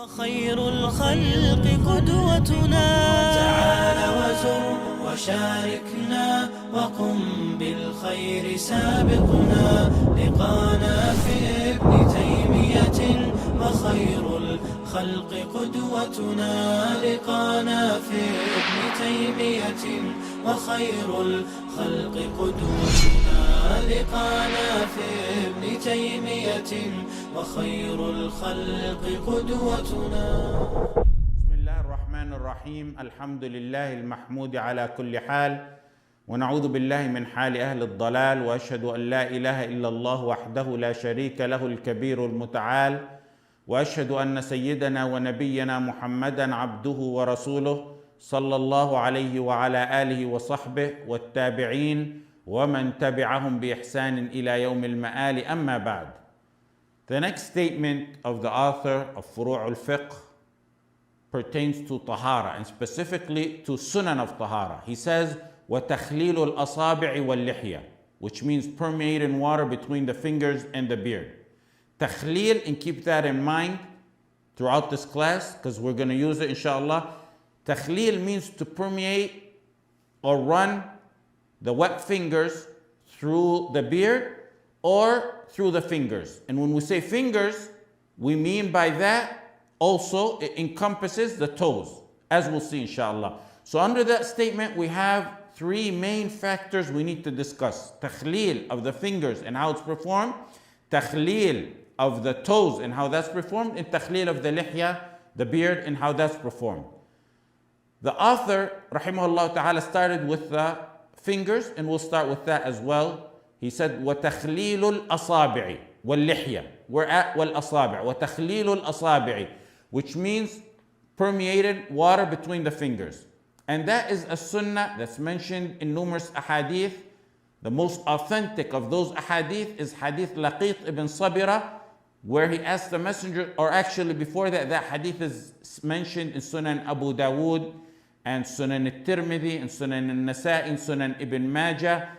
وخير الخلق قدوتنا تعال وزر وشاركنا وقم بالخير سابقنا لقانا في ابن تيمية وخير الخلق قدوتنا لقانا في ابن تيمية وخير الخلق قدوتنا لقانا في ابن تيمية وخير الخلق قدوتنا. بسم الله الرحمن الرحيم. الحمد لله المحمود على كل حال، ونعوذ بالله من حال أهل الضلال، وأشهد أن لا إله إلا الله وحده لا شريك له الكبير المتعال، وأشهد أن سيدنا ونبينا محمدا عبده ورسوله صلى الله عليه وعلى آله وصحبه والتابعين ومن تبعهم بإحسان إلى يوم المآل. أما بعد. The next statement of the author of Furū Al-Fiqh pertains to Tahara, and specifically to Sunan of Tahara. He says, وَتَخْلِيلُ الْأَصَابِعِ وَاللِّحْيَةِ, which means permeating water between the fingers and the beard. Takhleel, and keep that in mind throughout this class, because we're going to use it inshallah. Takhleel means to permeate or run the wet fingers through the beard or through the fingers. And when we say fingers, we mean by that also it encompasses the toes, as we'll see inshallah. So under that statement, we have three main factors we need to discuss. Takhleel of the fingers and how it's performed, takhleel of the toes and how that's performed, and takhleel of the lihya, the beard, and how that's performed. The author, rahimahullah ta'ala, started with the fingers, and we'll start with that as well. He said, وَتَخْلِيلُ الْأَصَابِعِ وَاللِّحْيَةِ. We're at وَالْأَصَابِعِ. وَتَخْلِيلُ الْأَصَابِعِ, which means permeated water between the fingers. And that is a sunnah that's mentioned in numerous ahadith. The most authentic of those ahadith is hadith Laqit ibn Sabira, where he asked the messenger, or actually before that, that hadith is mentioned in Sunan Abu Dawood and Sunan al-Tirmidhi and Sunan al-Nasa'i and Sunan Ibn Majah,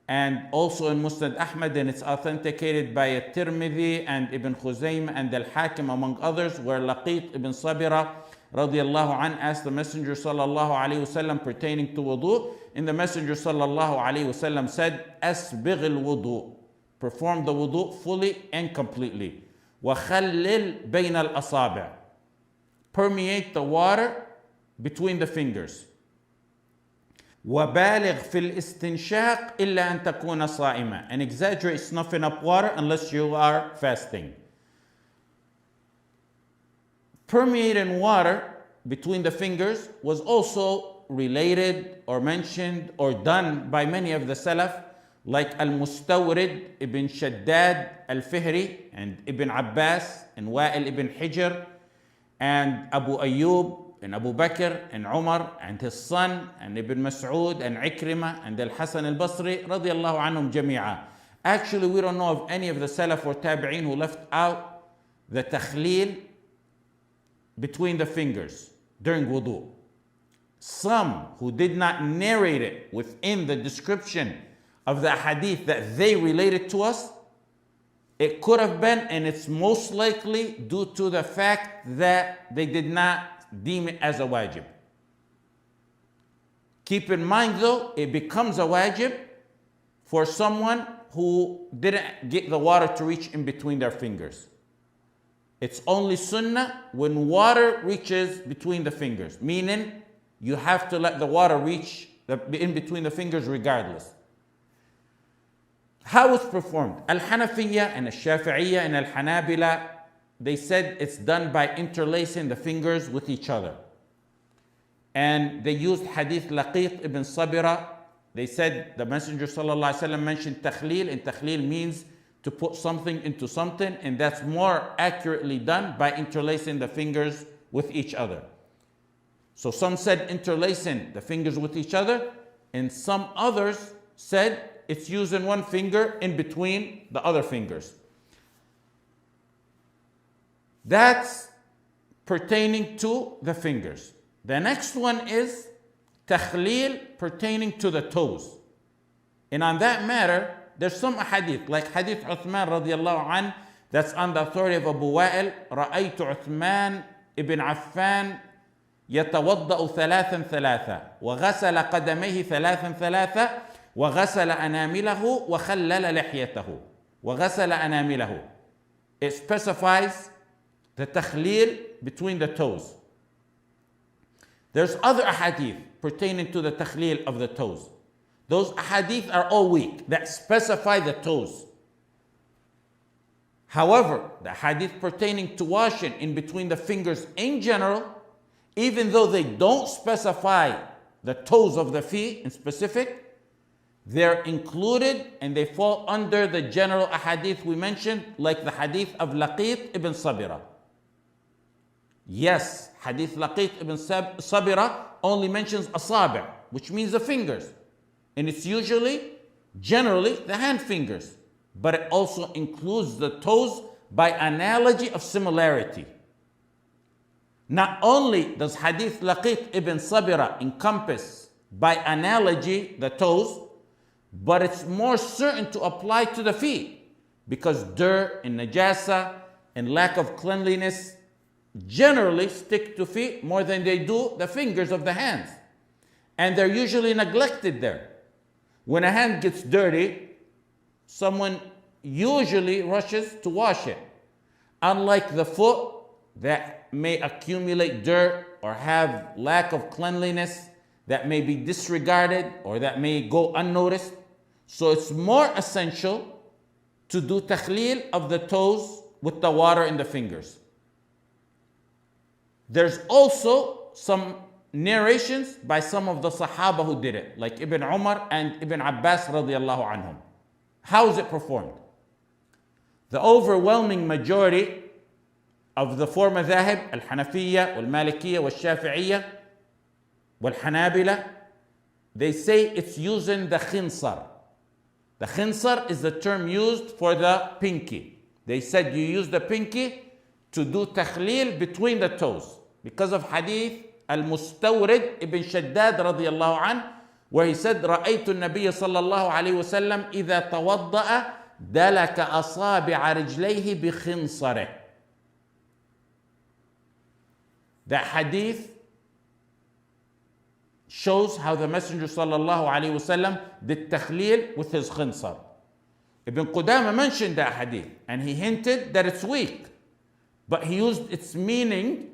and also in Musnad Ahmad, and it's authenticated by al-Tirmidhi and Ibn Khuzaymah and al-Hakim among others, where Laqit ibn Sabira radiyallahu an asked the Messenger sallallahu alayhi wasallam pertaining to wudu, and the Messenger sallallahu alayhi wasallam said, asbigh al-wudu, perform the wudu fully and completely. وَخَلِّلْ بَيْنَ الْأَصَابِعِ, permeate the water between the fingers. وَبَالِغْ فِي الْإِسْتِنْشَاقِ إِلَّا أَن تَكُونَ صَائِمًا, and exaggerate snuffing up water unless you are fasting. Permeating water between the fingers was also related or mentioned or done by many of the Salaf, like Al-Mustawrid ibn Shaddad Al-Fihri and Ibn Abbas and Wa'il ibn Hijr and Abu Ayyub and Abu Bakr and Umar and his son and Ibn Mas'ud and Ikrimah and Al-Hasan Al-Basri radiyallahu anhum jami'a. Actually, we don't know of any of the Salaf or Tabi'een who left out the takhleel between the fingers during wudu. Some who did not narrate it within the description of the hadith that they related to us, it could have been, and it's most likely due to the fact that they did not deem it as a wajib. Keep in mind though, it becomes a wajib for someone who didn't get the water to reach in between their fingers. It's only sunnah when water reaches between the fingers, meaning you have to let the water reach in between the fingers regardless. How it's performed? Al-Hanafiyyah and Al-Shafi'iyyah and Al-Hanabila, they said it's done by interlacing the fingers with each other. And they used hadith Laqit ibn Sabira. They said the Messenger sallallahu alaihi wasallam mentioned takhleel, and takhleel means to put something into something, and that's more accurately done by interlacing the fingers with each other. So some said interlacing the fingers with each other, and some others said it's using one finger in between the other fingers. That's pertaining to the fingers. The next one is takhleel pertaining to the toes. And on that matter, there's some hadith, like hadith Uthman radiallahu an, that's on the authority of Abu Wa'il. رَأَيْتُ عُثْمَانَ ibn Affan يتوضأ ثلاثا ثلاثا وغسل قدميه ثلاثا ثلاثا وغسل أنامله وخلل لحيته وغسل أنامله. It specifies the takhlil between the toes. There's other ahadith pertaining to the takhlil of the toes. Those ahadith are all weak that specify the toes. However, the hadith pertaining to washing in between the fingers in general, even though they don't specify the toes of the feet in specific, they're included and they fall under the general ahadith we mentioned, like the hadith of Laqit ibn Sabira. Yes, hadith Laqit ibn Sabira only mentions asabi', which means the fingers. And it's usually, generally, the hand fingers. But it also includes the toes by analogy of similarity. Not only does hadith Laqit ibn Sabira encompass by analogy the toes, but it's more certain to apply to the feet, because dirt and najasa and lack of cleanliness generally stick to feet more than they do the fingers of the hands. And they're usually neglected there. When a hand gets dirty, someone usually rushes to wash it. Unlike the foot that may accumulate dirt or have lack of cleanliness that may be disregarded or that may go unnoticed. So it's more essential to do takhlil of the toes with the water in the fingers. There's also some narrations by some of the Sahaba who did it, like Ibn Umar and Ibn Abbas radiallahu anhum. How is it performed? The overwhelming majority of the four madhahib, al-Hanafiyya, wal-Malikiyya, wal-Shafi'iyya, wal-Hanabila, they say it's using the khinsar. The khinsar is the term used for the pinky. They said you use the pinky to do takhlil between the toes because of hadith al-Mustawrid ibn Shaddad radiyallahu anh, where he said, رَأَيْتُ النَّبِيَّ صلى الله عليه وسلم إِذَا تَوَضَّأَ دَلَكَ أَصَابِعَ رِجْلَيْهِ بِخِنصَرِهِ. That hadith shows how the Messenger sallallahu alaihi wasallam did takhlil with his khinsar. Ibn Qudama mentioned that hadith and he hinted that it's weak, but he used its meaning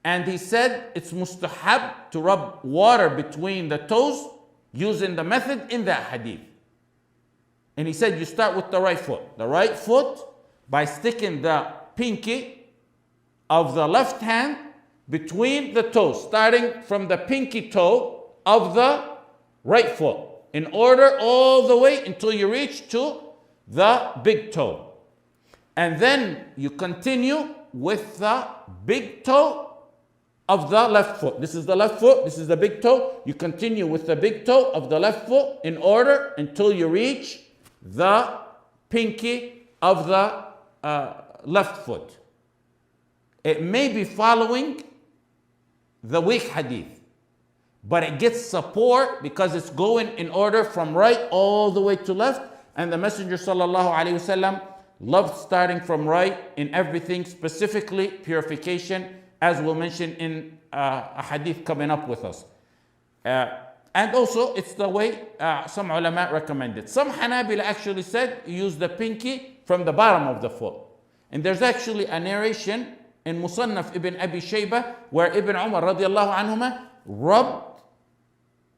and he said it's mustahab to rub water between the toes using the method in that hadith. And he said you start with the right foot. The right foot by sticking the pinky of the left hand between the toes, starting from the pinky toe of the right foot, in order all the way until you reach to the big toe. And then you continue with the big toe of the left foot. This is the left foot, this is the big toe. You continue with the big toe of the left foot in order until you reach the pinky of the left foot. It may be following the weak hadith, but it gets support because it's going in order from right all the way to left. And the Messenger sallallahu alaihi wasallam loved starting from right in everything, specifically purification, as we'll mention in a hadith coming up with us. And also, it's the way some ulama recommended. Some Hanabila actually said use the pinky from the bottom of the foot. And there's actually a narration in Musannaf ibn Abi Shaybah where Ibn Umar radiallahu anhuma rubbed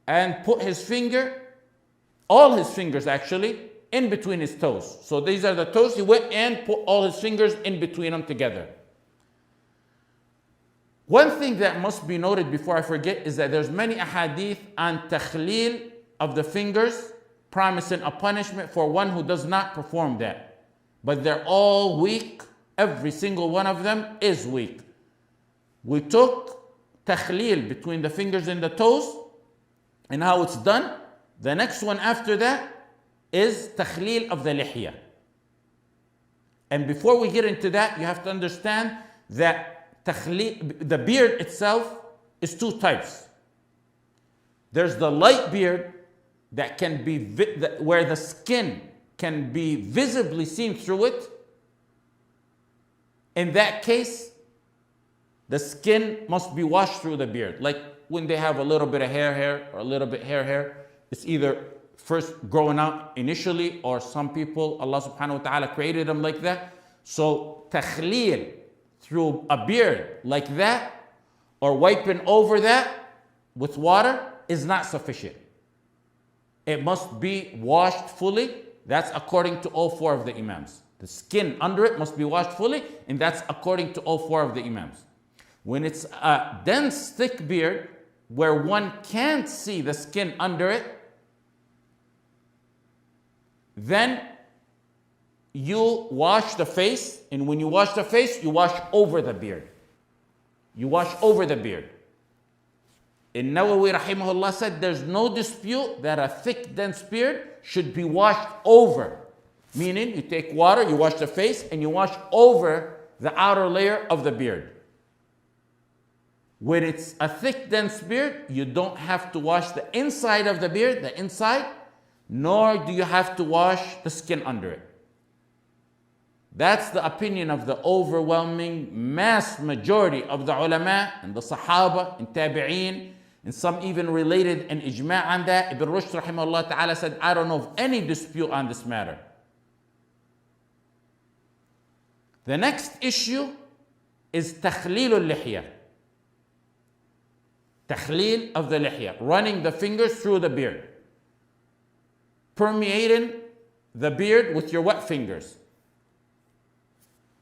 and put his finger, all his fingers actually, in between his toes. So these are the toes. He went and put all his fingers in between them together. One thing that must be noted before I forget is that there's many ahadith on takhlil of the fingers, promising a punishment for one who does not perform that. But they're all weak. Every single one of them is weak. We took takhlil between the fingers and the toes and how it's done. The next one after that is takhlil of the lihya. And before we get into that, you have to understand that the beard itself is two types. There's the light beard that can be where the skin can be visibly seen through it. In that case, the skin must be washed through the beard. Like when they have a little bit of hair or a little bit hair, it's either first growing out initially, or some people, Allah subhanahu wa ta'ala created them like that. So takhleel through a beard like that, or wiping over that with water, is not sufficient. It must be washed fully. That's according to all four of the Imams. The skin under it must be washed fully, and that's according to all four of the Imams. When it's a dense, thick beard, where one can't see the skin under it, then you wash the face, and when you wash the face, you wash over the beard. You wash over the beard. And Nawawi rahimahullah said there's no dispute that a thick, dense beard should be washed over. Meaning you take water, you wash the face, and you wash over the outer layer of the beard. When it's a thick, dense beard, you don't have to wash the inside of the beard, the inside, nor do you have to wash the skin under it. That's the opinion of the overwhelming mass majority of the ulama and the Sahaba and Tabi'een, and some even related an ijma' on that. Ibn Rushd rahimahullah ta'ala said, I don't know of any dispute on this matter. The next issue is takhleel al-lihya. Takhleel of the lihya, running the fingers through the beard. Permeating the beard with your wet fingers.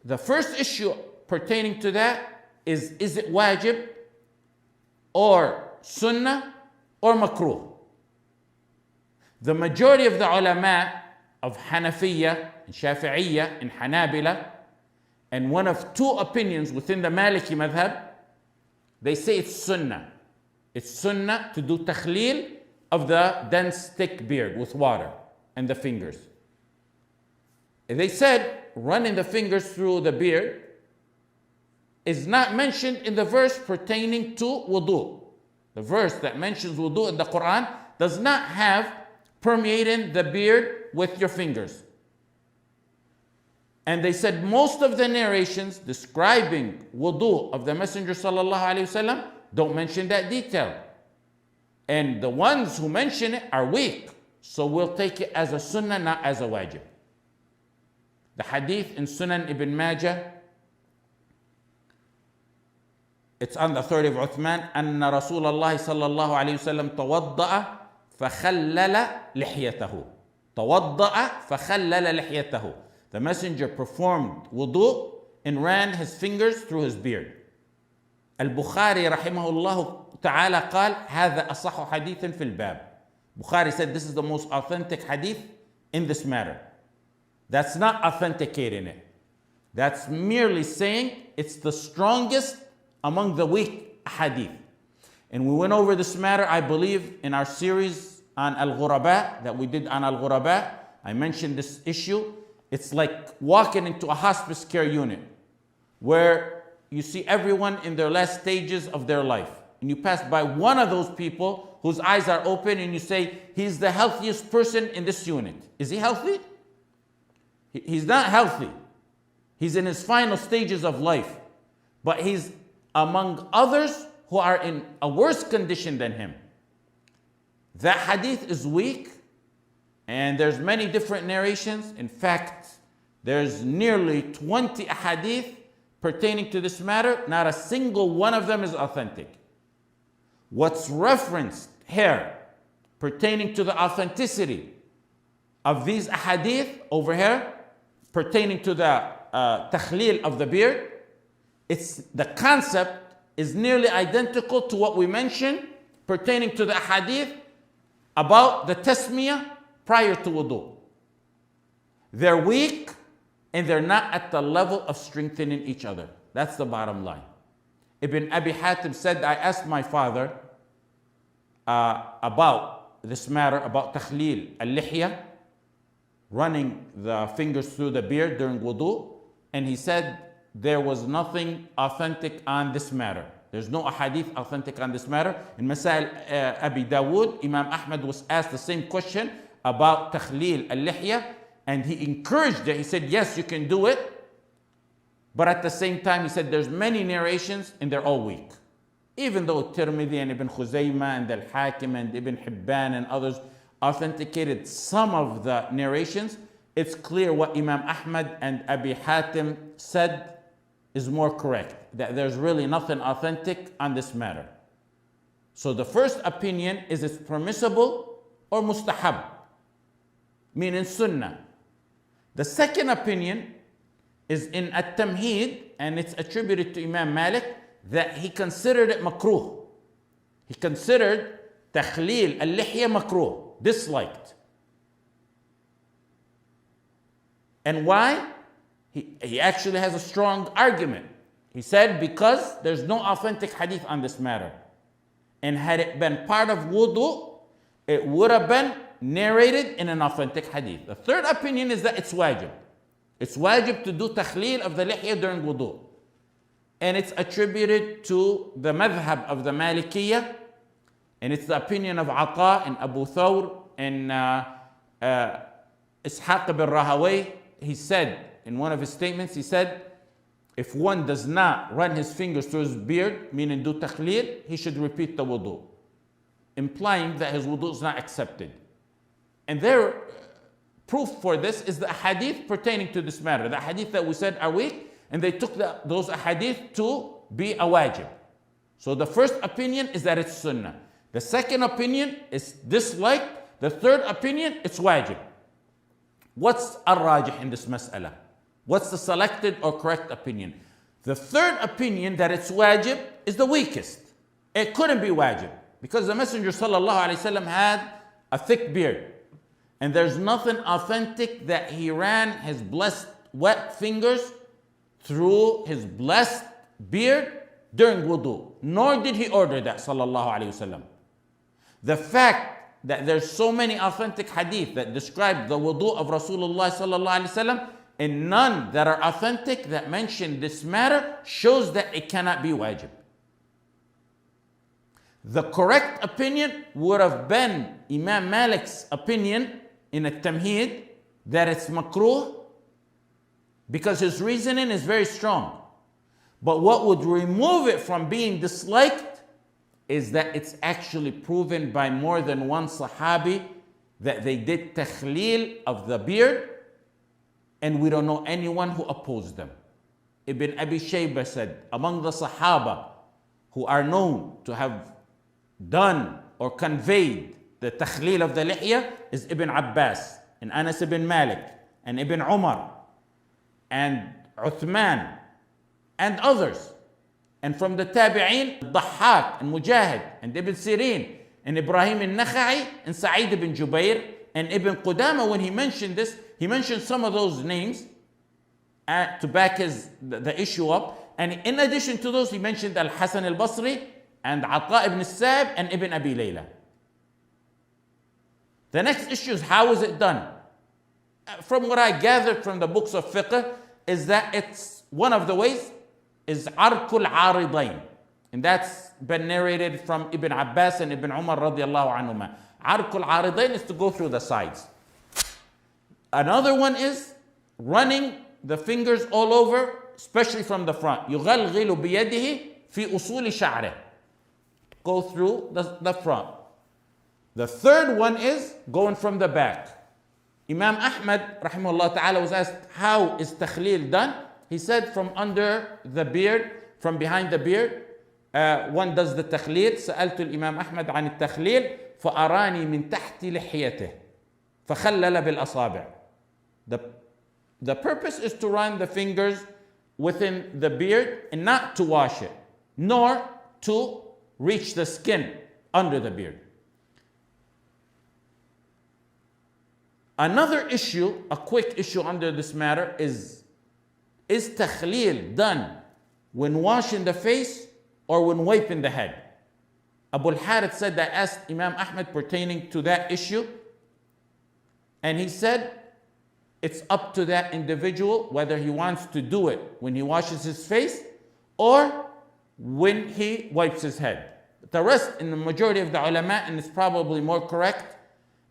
The first issue pertaining to that is it wajib or sunnah or makruh? The majority of the ulama of Hanafiya and Shafi'iyya and Hanabila, and one of two opinions within the Maliki madhab, they say it's sunnah. It's sunnah to do takhleel of the dense thick beard with water and the fingers. They said running the fingers through the beard is not mentioned in the verse pertaining to wudu. The verse that mentions wudu in the Quran does not have permeating the beard with your fingers. And they said most of the narrations describing wudu of the Messenger sallallahu alaihi wasallam don't mention that detail. And the ones who mention it are weak. So we'll take it as a sunnah, not as a wajib. The hadith in Sunan Ibn Majah, it's on the authority of Uthman, أن رسول الله صلى الله عليه وسلم توضأ فخلل لحيته. توضأ فخلل لحيته. The messenger performed wudu and ran his fingers through his beard. Al-Bukhari rahimahullah ta'ala قال هذا أصح حديث في الباب. Bukhari said this is the most authentic hadith in this matter. That's not authenticating it. That's merely saying it's the strongest among the weak hadith. And we went over this matter, I believe, in our series on Al-Ghuraba that we did on Al-Ghuraba. I mentioned this issue. It's like walking into a hospice care unit where you see everyone in their last stages of their life. And you pass by one of those people whose eyes are open and you say, he's the healthiest person in this unit. Is he healthy? He's not healthy. He's in his final stages of life. But he's among others who are in a worse condition than him. That hadith is weak, and there's many different narrations. In fact, there's nearly 20 hadith pertaining to this matter. Not a single one of them is authentic. What's referenced here pertaining to the authenticity of these hadith over here, pertaining to the takhleel of the beard, the concept is nearly identical to what we mentioned pertaining to the hadith about the tasmiyah prior to wudu. They're weak and they're not at the level of strengthening each other. That's the bottom line. Ibn Abi Hatim said, I asked my father about this matter, about takhleel al-lihya, running the fingers through the beard during wudu, and he said there was nothing authentic on this matter. There's no ahadith authentic on this matter. In Masail Abi Dawood, Imam Ahmad was asked the same question about takhleel al-lihya, and he encouraged it. He said, yes, you can do it. But at the same time, he said there's many narrations and they're all weak. Even though Tirmidhi and Ibn Khuzaymah and Al-Hakim and Ibn Hibban and others authenticated some of the narrations, it's clear what Imam Ahmad and Abi Hatim said is more correct, that there's really nothing authentic on this matter. So the first opinion is it's permissible or mustahab, meaning sunnah. The second opinion is in At-Tamheed, and it's attributed to Imam Malik, that he considered it makruh. He considered takhleel al-lihya makruh, disliked. And why? He actually has a strong argument. He said because there's no authentic hadith on this matter. And had it been part of wudu, it would have been narrated in an authentic hadith. The third opinion is that it's wajib. It's wajib to do takhleel of the lihya during wudu. And it's attributed to the madhab of the Malikiyah, and it's the opinion of Ata and Abu Thawr and Ishaq ibn Rahawayh. He said, in one of his statements, he said, if one does not run his fingers through his beard, meaning do takhleel, he should repeat the wudu, implying that his wudu is not accepted. And their proof for this is the hadith pertaining to this matter. The hadith that we said are weak, and they took those hadith to be a wajib. So the first opinion is that it's sunnah. The second opinion is disliked. The third opinion, it's wajib. What's al-rajih in this mas'ala? What's the selected or correct opinion? The third opinion, that it's wajib, is the weakest. It couldn't be wajib because the Messenger sallallahu alaihi wasallam had a thick beard, and there's nothing authentic that he ran his blessed wet fingers through his blessed beard during wudu, nor did he order that sallallahu alaihi wasallam. The fact that there's so many authentic hadith that describe the wudu of Rasulullah sallallahu alaihi wasallam, and none that are authentic that mention this matter, shows that it cannot be wajib. The correct opinion would have been Imam Malik's opinion in At-Tamheed, that it's makruh, because his reasoning is very strong. But what would remove it from being disliked is that it's actually proven by more than one Sahabi that they did takhleel of the beard, and we don't know anyone who opposed them. Ibn Abi Shaybah said, among the Sahaba who are known to have done or conveyed the takhleel of the lihya is Ibn Abbas and Anas ibn Malik and Ibn Umar and Uthman and others. And from the Tabi'een, Dhahhak and Mujahid and Ibn Sirin and Ibrahim al-Nakha'i and Sa'id ibn Jubair and Ibn Qudama. When he mentioned this, he mentioned some of those names to back the issue up. And in addition to those, he mentioned Al-Hasan al-Basri and Ata ibn Sa'ib and Ibn Abi Layla. The next issue is, how is it done? From what I gathered from the books of fiqh, is that it's one of the ways is Arkul Aridain. And that's been narrated from Ibn Abbas and Ibn Umar radiallahu anhuma. Arkul Aridain is to go through the sides. Another one is running the fingers all over, especially from the front. يغلغل بيده في أصول شعره. Go through the front. The third one is going from the back. Imam Ahmad rahimahullah ta'ala was asked, how is takhleel done? He said, from under the beard, from behind the beard, one does the takhleel. سألت الإمام أحمد عن التخليل فأراني من تحت لحيته فخلل بالأصابع. The purpose is to run the fingers within the beard and not to wash it, nor to reach the skin under the beard. Another issue, a quick issue under this matter is takhleel done when washing the face or when wiping the head? Abu al-Harith said that, asked Imam Ahmad pertaining to that issue, and he said it's up to that individual whether he wants to do it when he washes his face or when he wipes his head. The rest, in the majority of the ulama, and it's probably more correct,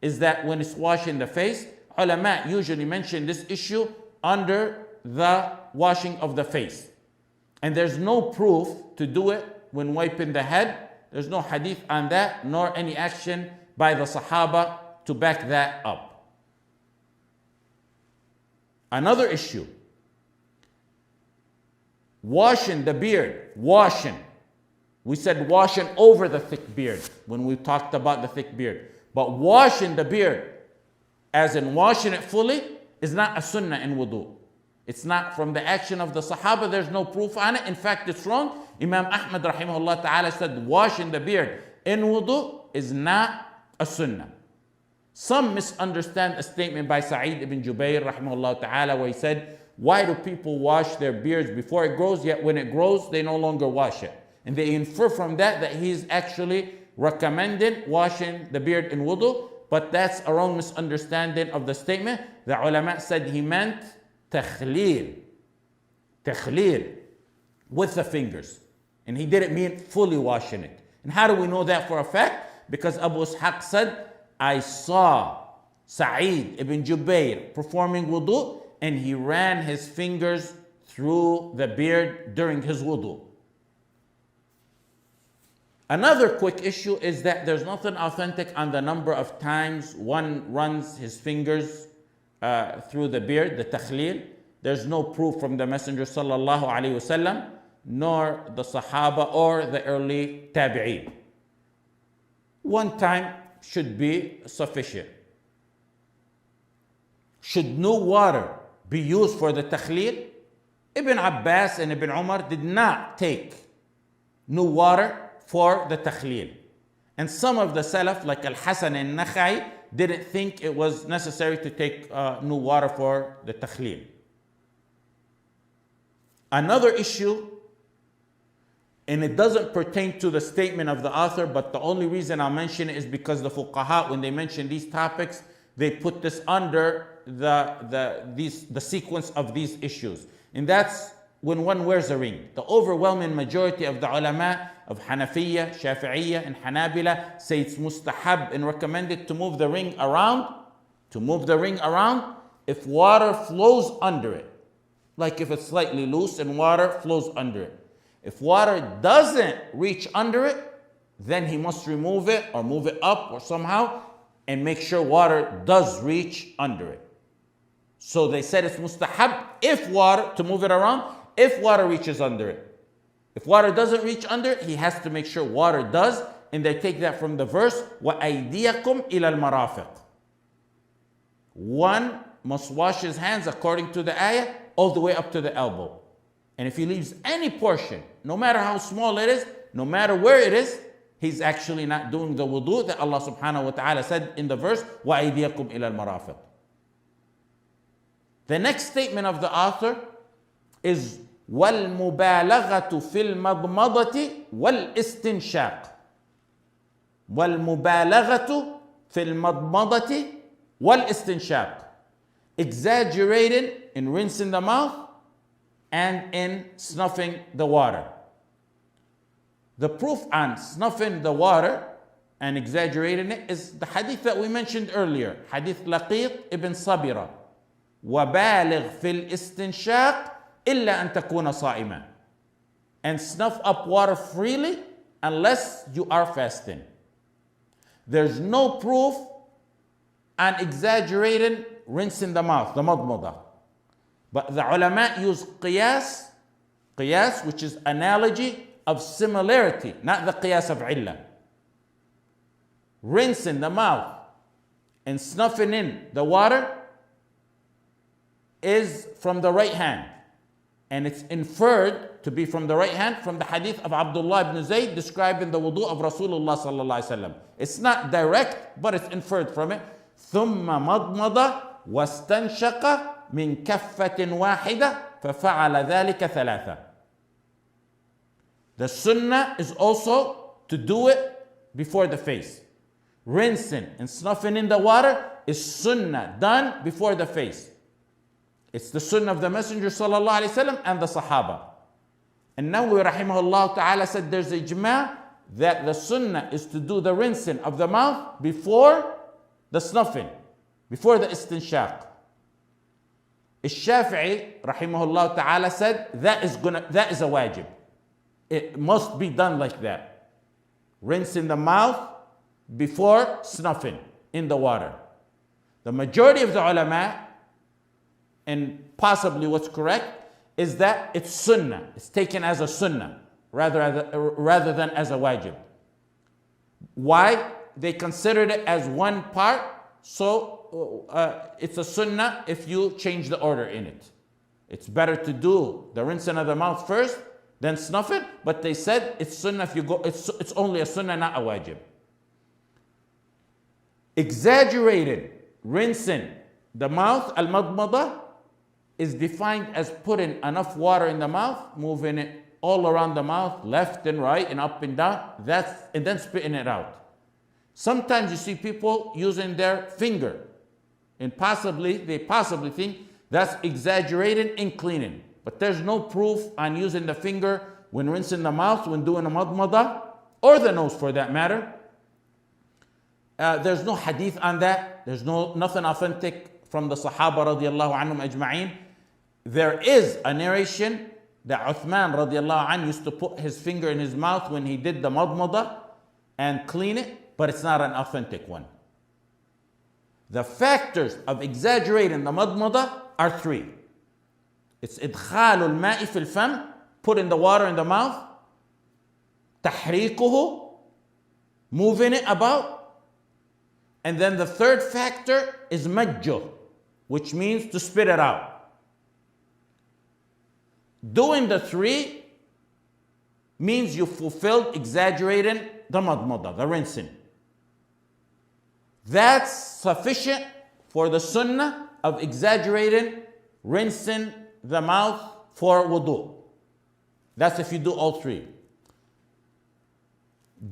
is that when it's washing the face, ulama usually mention this issue under the washing of the face. And there's no proof to do it when wiping the head. There's no hadith on that, nor any action by the Sahaba to back that up. Another issue, washing the beard, washing. We said washing over the thick beard when we talked about the thick beard. But washing the beard, as in washing it fully, is not a sunnah in wudu. It's not from the action of the Sahaba. There's no proof on it. In fact, it's wrong. Imam Ahmad rahimahullah ta'ala said washing the beard in wudu is not a sunnah. Some misunderstand a statement by Sa'id ibn Jubair rahimahullah ta'ala where he said, why do people wash their beards before it grows, yet when it grows, they no longer wash it? And they infer from that he's actually recommending washing the beard in wudu, but that's a wrong misunderstanding of the statement. The ulama said he meant takhleel with the fingers. And he didn't mean fully washing it. And how do we know that for a fact? Because Abu Ishaq said, I saw Sa'id ibn Jubair performing wudu and he ran his fingers through the beard during his wudu. Another quick issue is that there's nothing authentic on the number of times one runs his fingers through the beard, the takhleel. There's no proof from the Messenger sallallahu alaihi wasallam, nor the Sahaba or the early Tabi'een. One time should be sufficient. Should new water be used for the takhleel? Ibn Abbas and Ibn Umar did not take new water for the takhleel. And some of the Salaf, like Al-Hasan and Nakhai, didn't think it was necessary to take new water for the takhleel. Another issue, and it doesn't pertain to the statement of the author, but the only reason I'll mention it is because the fuqaha, when they mention these topics, they put this under the sequence of these issues. And that's when one wears a ring. The overwhelming majority of the ulama of Hanafiya, Shafi'iyya, and Hanabila say it's mustahab and recommended to move the ring around, if water flows under it. Like if it's slightly loose and water flows under it. If water doesn't reach under it, then he must remove it or move it up or somehow and make sure water does reach under it. So they said it's mustahab to move it around, if water reaches under it. If water doesn't reach under it, he has to make sure water does, and they take that from the verse, وَأَيْدِيَكُمْ إِلَى الْمَرَافِقِ. One must wash his hands according to the ayah all the way up to the elbow. And if he leaves any portion, no matter how small it is, no matter where it is, he's actually not doing the wudu that Allah subhanahu wa ta'ala said in the verse, وَأَيْدِيَكُمْ إِلَى الْمَرَافِقِ. The next statement of the author is وَالْمُبَالَغَةُ فِي الْمَضْمَضَةِ وَالْإِسْتِنْشَاقِ. وَالْمُبَالَغَةُ فِي الْمَضْمَضَةِ وَالْإِسْتِنْشَاقِ. Exaggerating in rinsing the mouth and in snuffing the water. The proof on snuffing the water and exaggerating it is the hadith that we mentioned earlier, hadith Laqit ibn Sabira. وَبَالِغْ فِي الْإِسْتِنْشَاقِ إِلَّا أَن تَكُونَ صَائِمًا. And snuff up water freely unless you are fasting. There's no proof on exaggerating rinsing the mouth, the madmada. But the ulama use qiyas, which is analogy of similarity, not the qiyas of illah. Rinsing the mouth and snuffing in the water is from the right hand. And it's inferred to be from the right hand from the hadith of Abdullah ibn Zayd describing the wudu of Rasulullah sallallahu alaihi wasallam. It's not direct, but it's inferred from it. ثم مضمض واستنشق من كفة واحدة ففعل ذلك ثلاثة. The sunnah is also to do it before the face. Rinsing and snuffing in the water is sunnah done before the face. It's the sunnah of the Messenger sallallahu alaihi wasallam and the Sahaba. And Nawawi rahimahullah ta'ala said there's ijma' that the sunnah is to do the rinsing of the mouth before the snuffing, before the istinshaq. Shafi'i, rahimahullah ta'ala, said that is a wajib. It must be done like that. Rinse in the mouth before snuffing in the water. The majority of the ulama, and possibly what's correct, is that it's sunnah. It's taken as a sunnah rather than as a wajib. Why? They considered it as one part, so it's a sunnah if you change the order in it. It's better to do the rinsing of the mouth first, then snuff it, but they said it's sunnah if you go, it's only a sunnah, not a wajib. Exaggerated rinsing the mouth, al-madmada, is defined as putting enough water in the mouth, moving it all around the mouth, left and right and up and down, and then spitting it out. Sometimes you see people using their finger, and they possibly think that's exaggerated in cleaning. But there's no proof on using the finger when rinsing the mouth, when doing a madmada, or the nose for that matter. There's no hadith on that. There's nothing authentic from the Sahaba radiallahu anhum ajma'in. There is a narration that Uthman radiallahu anhu used to put his finger in his mouth when he did the madmada and clean it, but it's not an authentic one. The factors of exaggerating the madmada are three. It's إدخال الماء في الفم, putting the water in the mouth, تحريكه, moving it about, and then the third factor is مجه, which means to spit it out. Doing the three means you fulfilled exaggerating the madmada, the rinsing. That's sufficient for the sunnah of exaggerating rinsing the mouth for wudu. That's if you do all three.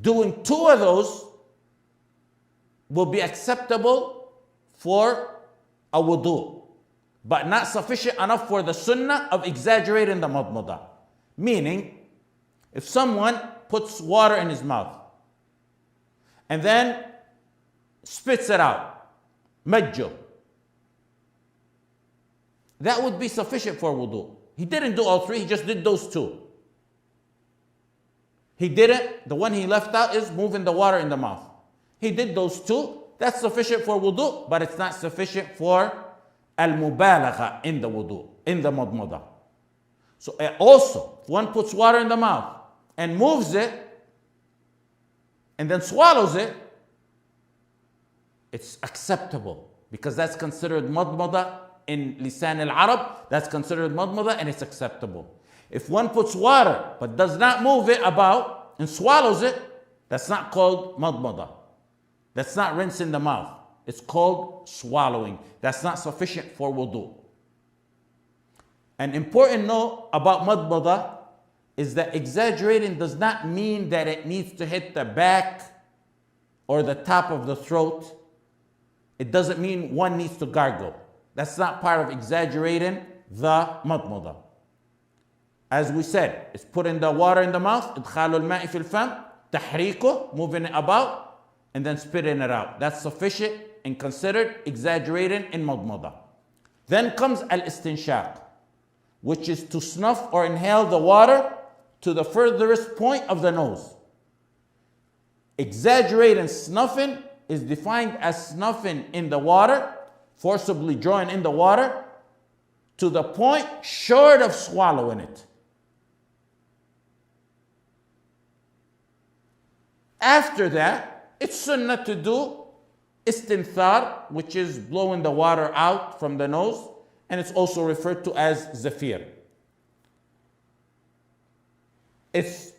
Doing two of those will be acceptable for a wudu, but not sufficient enough for the sunnah of exaggerating the madmada. Meaning, if someone puts water in his mouth and then spits it out, majjo, that would be sufficient for wudu. He didn't do all three, he just did those two. He didn't, the one he left out is moving the water in the mouth. He did those two, that's sufficient for wudu, but it's not sufficient for al-mubalagha in the wudu, in the madmada. So also, if one puts water in the mouth and moves it and then swallows it, it's acceptable because that's considered madmada in lisan al-Arab, that's considered madmada and it's acceptable. If one puts water but does not move it about and swallows it, that's not called madmada. That's not rinsing the mouth. It's called swallowing. That's not sufficient for wudu. An important note about madmada is that exaggerating does not mean that it needs to hit the back or the top of the throat. It doesn't mean one needs to gargle. That's not part of exaggerating the madmada. As we said, it's putting the water in the mouth, إدخال الماء في الفم, تحريكه, moving it about, and then spitting it out. That's sufficient and considered exaggerating in madmada. Then comes al-istinshaq, which is to snuff or inhale the water to the furthest point of the nose. Exaggerating snuffing is defined as snuffing in the water, forcibly drawing in the water to the point short of swallowing it. After that, it's sunnah to do istinthar, which is blowing the water out from the nose, and it's also referred to as zafir. It's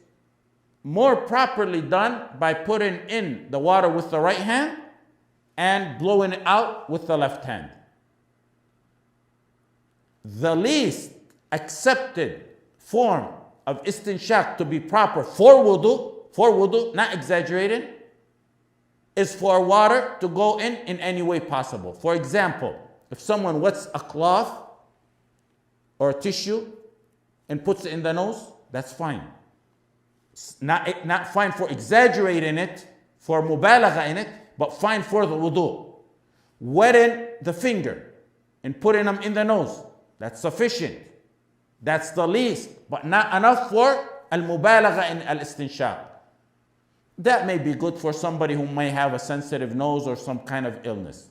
more properly done by putting in the water with the right hand and blowing it out with the left hand. The least accepted form of istinshaq to be proper for wudu, not exaggerating, is for water to go in any way possible. For example, if someone wets a cloth or a tissue and puts it in the nose, that's fine. It's not fine for exaggerating it, for mubalagha in it, but fine for the wudu. Wetting the finger and putting them in the nose, That's sufficient. That's the least, but not enough for al-mubalagha in al-istinshaq. That may be good for somebody who may have a sensitive nose or some kind of illness.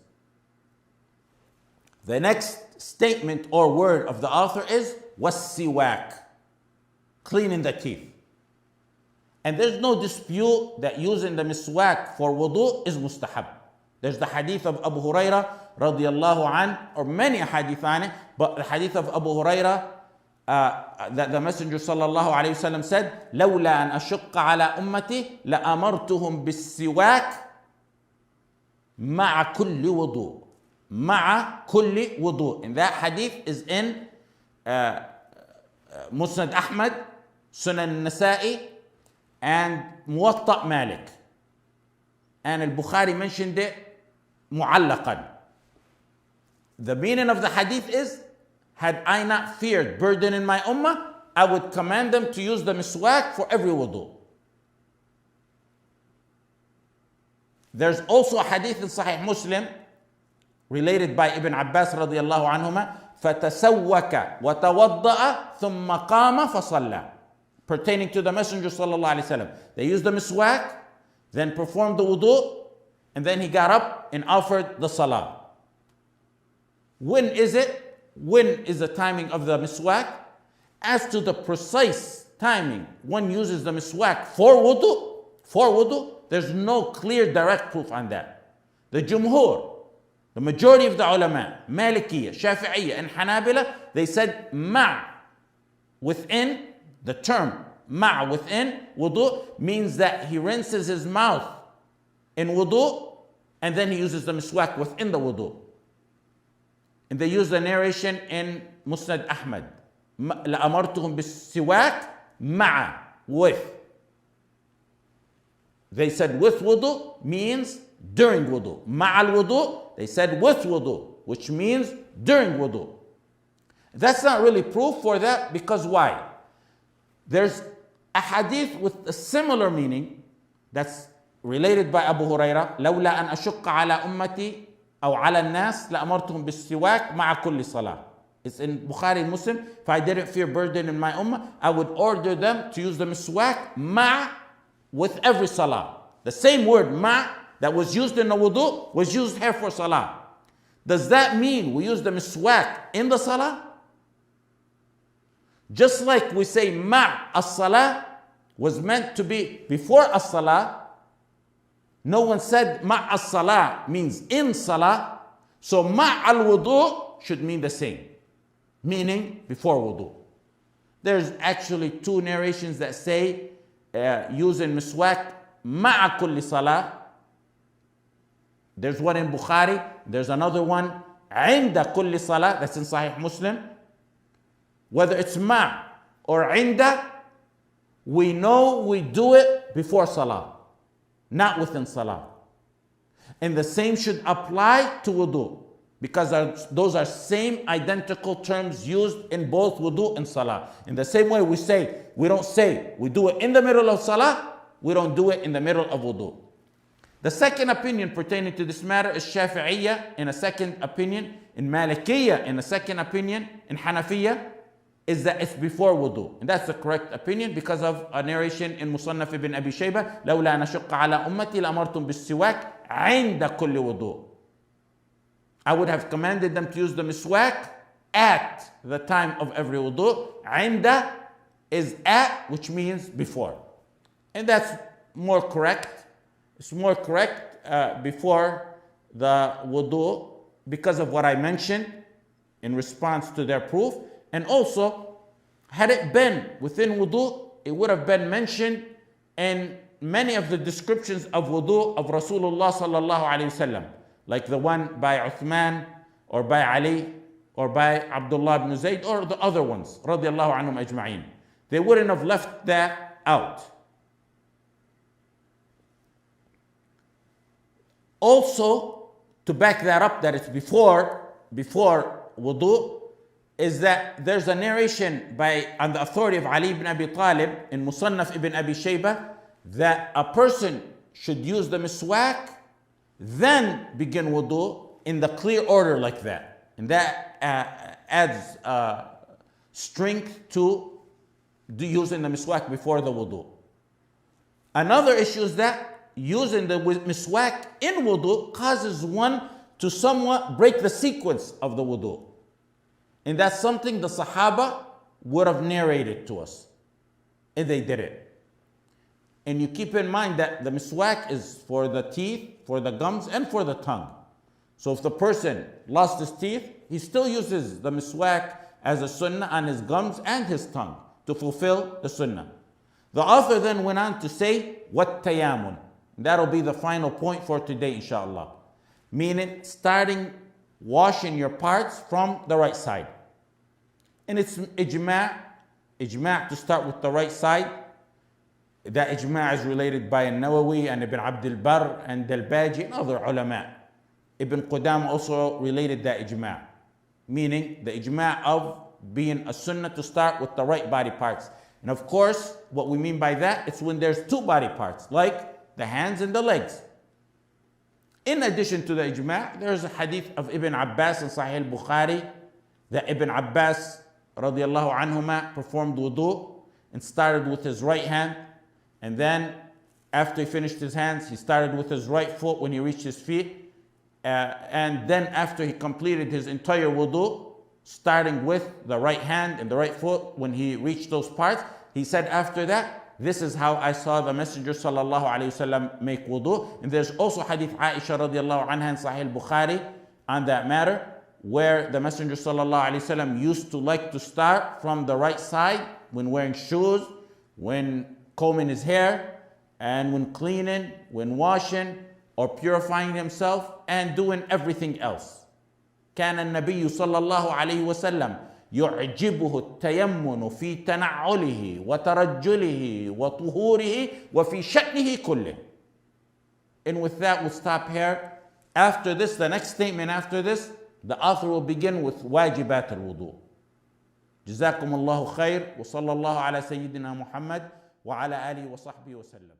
The next statement or word of the author is was-siwak, cleaning the teeth. And there's no dispute that using the miswak for wudu is mustahab. There's the hadith of Abu Hurairah radiyallahu an, or many hadith on it, but the hadith of Abu Hurairah that the Messenger sallallahu alayhi wasallam said, لولا أن أشق على أمتي لأمرتهم بالسواك مع كل وضوء. مع كل وضوء. And that hadith is in Musnad Ahmad, Sunan Nasa'i, and Muwatta Malik. And Al-Bukhari mentioned it mu'allaqan. The meaning of the hadith is, had I not feared burden in my ummah, I would command them to use the miswak for every wudu. There's also a hadith in Sahih Muslim related by Ibn Abbas radiyallahu anhuma, فَتَسَوَّكَ وَتَوَضَّأَ ثُمَّ قَامَ فَصَلَّى, pertaining to the Messenger sallallahu alaihi wasallam. They used the miswak, then performed the wudu, and then he got up and offered the salah. When is it? When is the timing of the miswak? As to the precise timing one uses the miswak for wudu, there's no clear direct proof on that. The jumhur, the majority of the ulama, Malikiyya, Shafi'iyya, and Hanabila, they said ma' within, the term ma' within wudu means that he rinses his mouth in wudu and then he uses the miswak within the wudu. And they use the narration in Musnad Ahmad. لَأَمَرْتُهُمْ بِالسِّوَاكِ مَعَ, with. They said with wudu means during wudu. Ma'al wudu, they said with wudu, which means during wudu. That's not really proof for that, because why? There's a hadith with a similar meaning that's related by Abu Hurairah. لولا أن أشق على أمتي أو على الناس لأمرتهم بالسواك مع كل صلاة. It's in Bukhari and Muslim. If I didn't fear burden in my ummah, I would order them to use the miswak ma' with every salah. The same word ma' that was used in the wudu was used here for salah. Does that mean we use the miswak in the salah? Just like we say ma' as-salah was meant to be before as-salah, no one said ma' as-salah means in salah, so ma' al-wudu should mean the same, meaning before wudu. There's actually two narrations that say using miswak ma'a kulli salah. There's one in Bukhari, there's another one inda kulli salah, that's in Sahih Muslim. Whether it's ma' or inda, we know we do it before salah, not within salah. And the same should apply to wudu, because those are same identical terms used in both wudu and salah. In the same way we don't say we do it in the middle of salah, we don't do it in the middle of wudu. The second opinion pertaining to this matter is Shafi'iyya in a second opinion, in Malikiyya in a second opinion, in Hanafiyya is that it's before wudu. And that's the correct opinion because of a narration in Musannaf ibn Abi Shaybah, لولا أن أشق على أمتي لأمرتم بالسواك عند كل وضوء. I would have commanded them to use the miswak at the time of every wudu. Inda is at, which means before. And that's more correct. It's more correct before the wudu because of what I mentioned in response to their proof. And also, had it been within wudu, it would have been mentioned in many of the descriptions of wudu of Rasulullah sallallahu alayhi wasallam, like the one by Uthman or by Ali or by Abdullah ibn Zayd or the other ones, radiallahu anhum ajma'in. They wouldn't have left that out. Also, to back that up that it's before wudu, is that there's a narration on the authority of Ali ibn Abi Talib in Musannaf ibn Abi Shaybah that a person should use the miswak, then begin wudu in the clear order like that. And that adds strength to using the miswak before the wudu. Another issue is that using the miswak in wudu causes one to somewhat break the sequence of the wudu. And that's something the Sahaba would have narrated to us. And they did it. And you keep in mind that the miswak is for the teeth, for the gums, and for the tongue. So if the person lost his teeth, he still uses the miswak as a sunnah on his gums and his tongue to fulfill the sunnah. The author then went on to say, what tayamun. That'll be the final point for today, inshallah. Meaning starting washing your parts from the right side. And it's ijma' to start with the right side. That ijma' is related by An-Nawawi and Ibn Abd al-Barr and Al-Baji and other ulama. Ibn Qudam also related that ijma', meaning the ijma' of being a sunnah to start with the right body parts. And of course, what we mean by that, it's when there's two body parts, like the hands and the legs. In addition to the ijma', there's a hadith of Ibn Abbas in Sahih al-Bukhari that Ibn Abbas radiallahu anhuma performed wudu and started with his right hand, and then after he finished his hands, he started with his right foot when he reached his feet, and then after he completed his entire wudu, starting with the right hand and the right foot when he reached those parts, he said after that, this is how I saw the Messenger sallallahu alayhi wasallam make wudu. And there's also hadith Aisha radiallahu anha in Sahih al-Bukhari on that matter, where the Messenger sallallahu alayhi wasallam used to like to start from the right side when wearing shoes, when combing his hair, and when cleaning, when washing, or purifying himself, and doing everything else. كان النبي صلى الله عليه وسلم يعجبه التيمن في تنعله وترجله وطهوره وفي شأنه كله. And with that, we'll stop here. After this, the next statement after this, the author will begin with واجبات الوضوء. جزاكم الله خير وصلى الله على سيدنا محمد وعلى آله وصحبه وسلم.